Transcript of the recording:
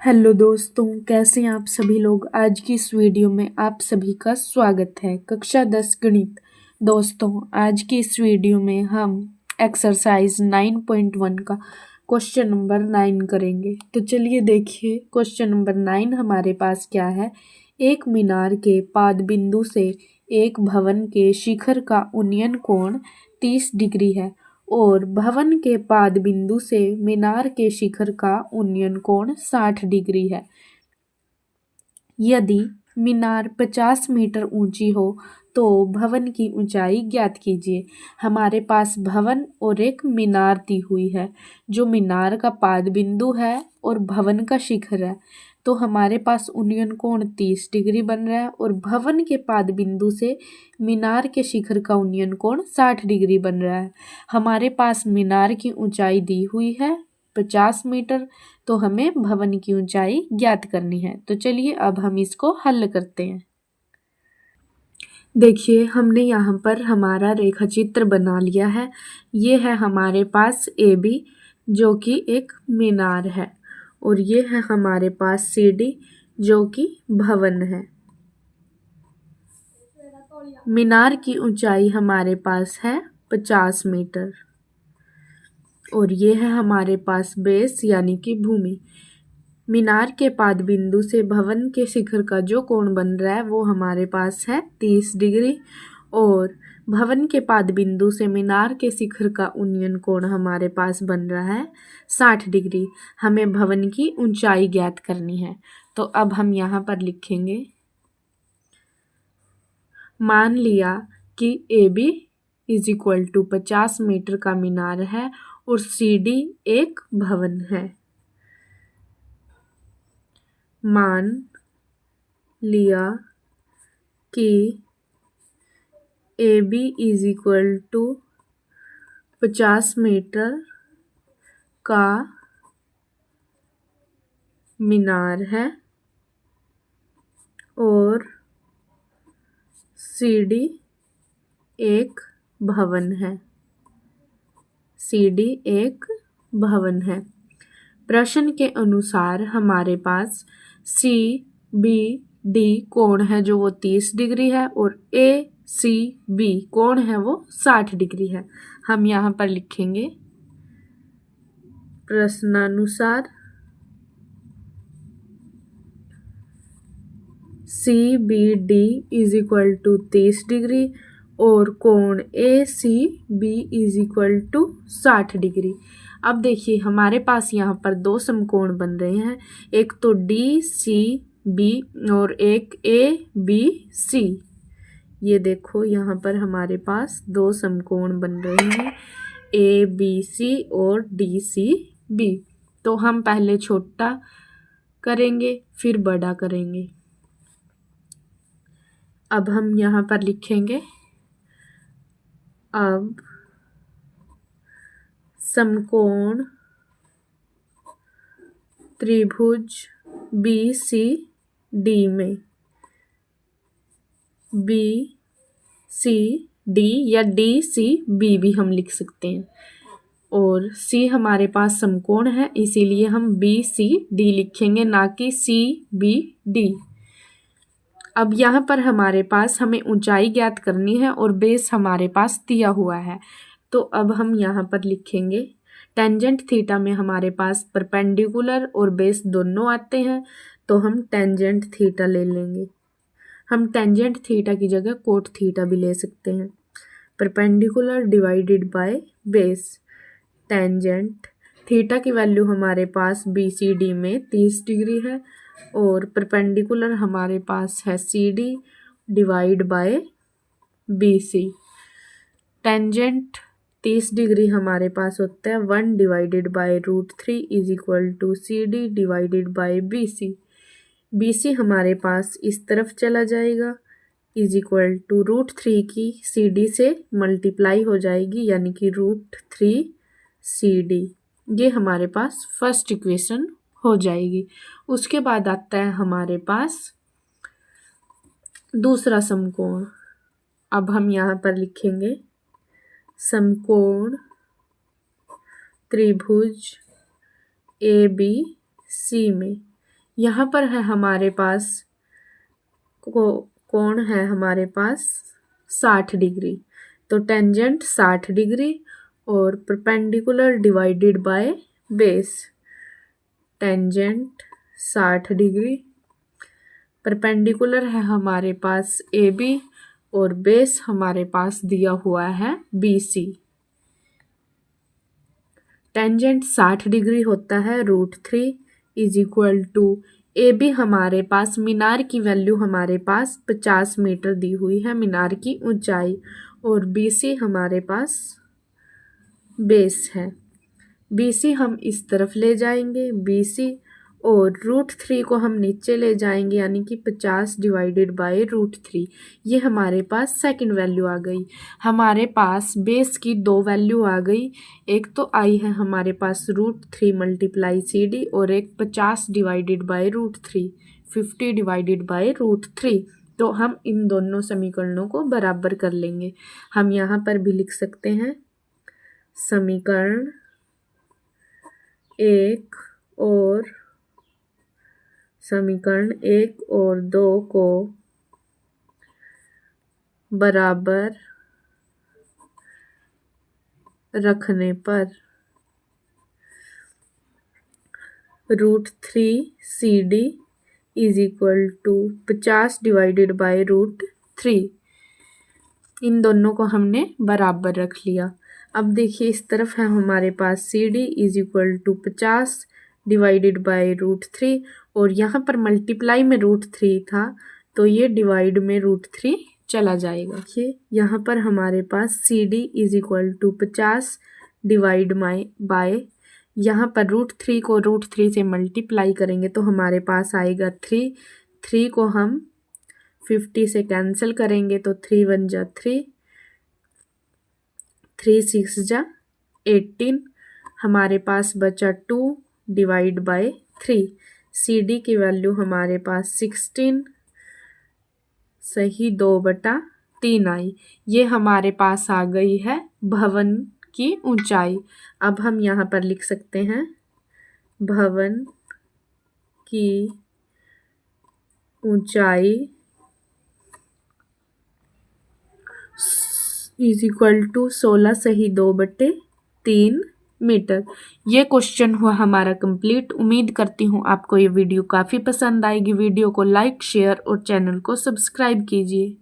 Hello दोस्तों, कैसे हैं आप सभी लोग। आज की इस वीडियो में आप सभी का स्वागत है। कक्षा 10 गणित। दोस्तों, आज की इस वीडियो में हम एक्सरसाइज 9.1 का क्वेश्चन नंबर 9 करेंगे। तो चलिए देखिए, क्वेश्चन नंबर 9 हमारे पास क्या है। एक मीनार के पाद बिंदु से एक भवन के शिखर का उन्नयन कोण 30 डिग्री है और भवन के पाद बिंदु से मीनार के शिखर का उन्नयन कोण 60 डिग्री है। यदि मीनार 50 मीटर ऊंची हो तो भवन की ऊंचाई ज्ञात कीजिए। हमारे पास भवन और एक मीनार दी हुई है, जो मीनार का पाद बिंदु है और भवन का शिखर है। तो हमारे पास उन्नयन कोण 30 डिग्री बन रहा है और भवन के पाद बिंदु से मीनार के शिखर का उन्नयन कोण 60 डिग्री बन रहा है। हमारे पास मीनार की ऊंचाई दी हुई है 50 मीटर, तो हमें भवन की ऊंचाई ज्ञात करनी है। तो चलिए अब हम इसको हल करते हैं। देखिए, हमने यहाँ पर हमारा रेखा चित्र बना लिया है। ये है हमारे पास ए बी, जो कि एक मीनार है, और ये है हमारे पास सी डी, जो कि भवन है। मीनार की ऊंचाई हमारे पास है 50 मीटर और ये है हमारे पास बेस यानी कि भूमि। मीनार के पाद बिंदु से भवन के शिखर का जो कोण बन रहा है वो हमारे पास है 30 डिग्री और भवन के पाद बिंदु से मीनार के शिखर का उन्नयन कोण हमारे पास बन रहा है 60 डिग्री। हमें भवन की ऊंचाई ज्ञात करनी है। तो अब हम यहाँ पर लिखेंगे, मान लिया कि A B is equal to 50 metre का मीनार है और सी डी एक भवन है। मान लिया कि A B is equal to 50 metre का मीनार है और सी डी एक भवन है। सी डी एक भवन है। प्रश्न के अनुसार हमारे पास सी बी डी कोण है जो वो 30 डिग्री है और ए सी बी कोण है वो 60 डिग्री है। हम यहाँ पर लिखेंगे, प्रश्नानुसार C B D is equal to 30 degree और कोण A C B is equal to 60 degree. अब देखिए, हमारे पास यहाँ पर दो समकोण बन रहे हैं, एक तो डी सी बी और एक ए बी सी। ये देखो, यहाँ पर हमारे पास दो समकोण बन रहे हैं, ए बी सी और डी सी बी। तो हम पहले छोटा करेंगे फिर बड़ा करेंगे। अब हम यहाँ पर लिखेंगे, अब समकोण त्रिभुज बी सी डी में बी सी डी या डी सी बी भी हम लिख सकते हैं और सी हमारे पास समकोण है, इसीलिए हम बी सी डी लिखेंगे, ना कि सी बी डी। अब यहाँ पर हमारे पास हमें ऊंचाई ज्ञात करनी है और बेस हमारे पास दिया हुआ है। तो अब हम यहाँ पर लिखेंगे, टेंजेंट थीटा में हमारे पास परपेंडिकुलर और बेस दोनों आते हैं, तो हम टेंजेंट थीटा ले लेंगे। हम टेंजेंट थीटा की जगह कोट थीटा भी ले सकते हैं। Perpendicular divided by base, tangent theta की वैल्यू हमारे पास बी सी डी में 30 डिग्री है और परपेंडिकुलर हमारे पास है C D divide by B C. Tangent 30 degree हमारे पास होता है 1 divided by √3 is equal to C D divided by B C. B C हमारे पास इस तरफ चला जाएगा, इज इक्वल टू √3 की सी डी से मल्टीप्लाई हो जाएगी, यानी कि √3 सी डी। ये हमारे पास फर्स्ट इक्वेशन हो जाएगी। उसके बाद आता है हमारे पास दूसरा समकोण। अब हम यहाँ पर लिखेंगे, समकोण त्रिभुज ए बी सी में यहाँ पर है हमारे पास कोण है हमारे पास 60 डिग्री, तो टेंजेंट 60 डिग्री और perpendicular divided by base. Tangent 60 degree, perpendicular है हमारे पास AB और बेस हमारे पास दिया हुआ है BC। टेंजेंट 60 डिग्री होता है √3 इज इक्वल टू AB हमारे पास मीनार की वैल्यू हमारे पास 50 मीटर दी हुई है मीनार की ऊंचाई, और BC हमारे पास बेस है। BC हम इस तरफ ले जाएंगे BC, और √3 को हम नीचे ले जाएंगे, यानी कि 50 डिवाइडेड बाय √3। ये हमारे पास सेकंड वैल्यू आ गई। हमारे पास बेस की दो वैल्यू आ गई, एक तो आई है हमारे पास √3 मल्टीप्लाई CD, और एक 50 डिवाइडेड बाय √3, 50 डिवाइडेड बाय √3। तो हम इन दोनों समीकरणों को बराबर कर लेंगे। हम यहाँ पर भी लिख सकते हैं समीकरण 1 और समीकरण 1 और 2 को बराबर रखने पर √3 CD is equal to 50 divided by √3। इन दोनों को हमने बराबर रख लिया। अब देखिए इस तरफ है हमारे पास CD is equal to 50 divided by √3, और यहाँ पर मल्टीप्लाई में √3 था तो ये डिवाइड में √3 चला जाएगा। देखिए यहाँ पर हमारे पास CD is equal to 50 divide by, यहाँ पर √3 को √3 से मल्टीप्लाई करेंगे तो हमारे पास आएगा 3। 3 को हम 50 से कैंसिल करेंगे तो 3 1 जा 3, 3 6 जा 18, हमारे पास बचा 2 डिवाइड बाय 3। CD की वैल्यू हमारे पास 16 सही 2/3 आई। ये हमारे पास आ गई है भवन की ऊंचाई। अब हम यहाँ पर लिख सकते हैं भवन की ऊंचाई इज इक्वल टू 16 सही 2/3 मीटर। ये क्वेश्चन हुआ हमारा कंप्लीट। उम्मीद करती हूँ आपको ये वीडियो काफ़ी पसंद आएगी। वीडियो को लाइक शेयर और चैनल को सब्सक्राइब कीजिए।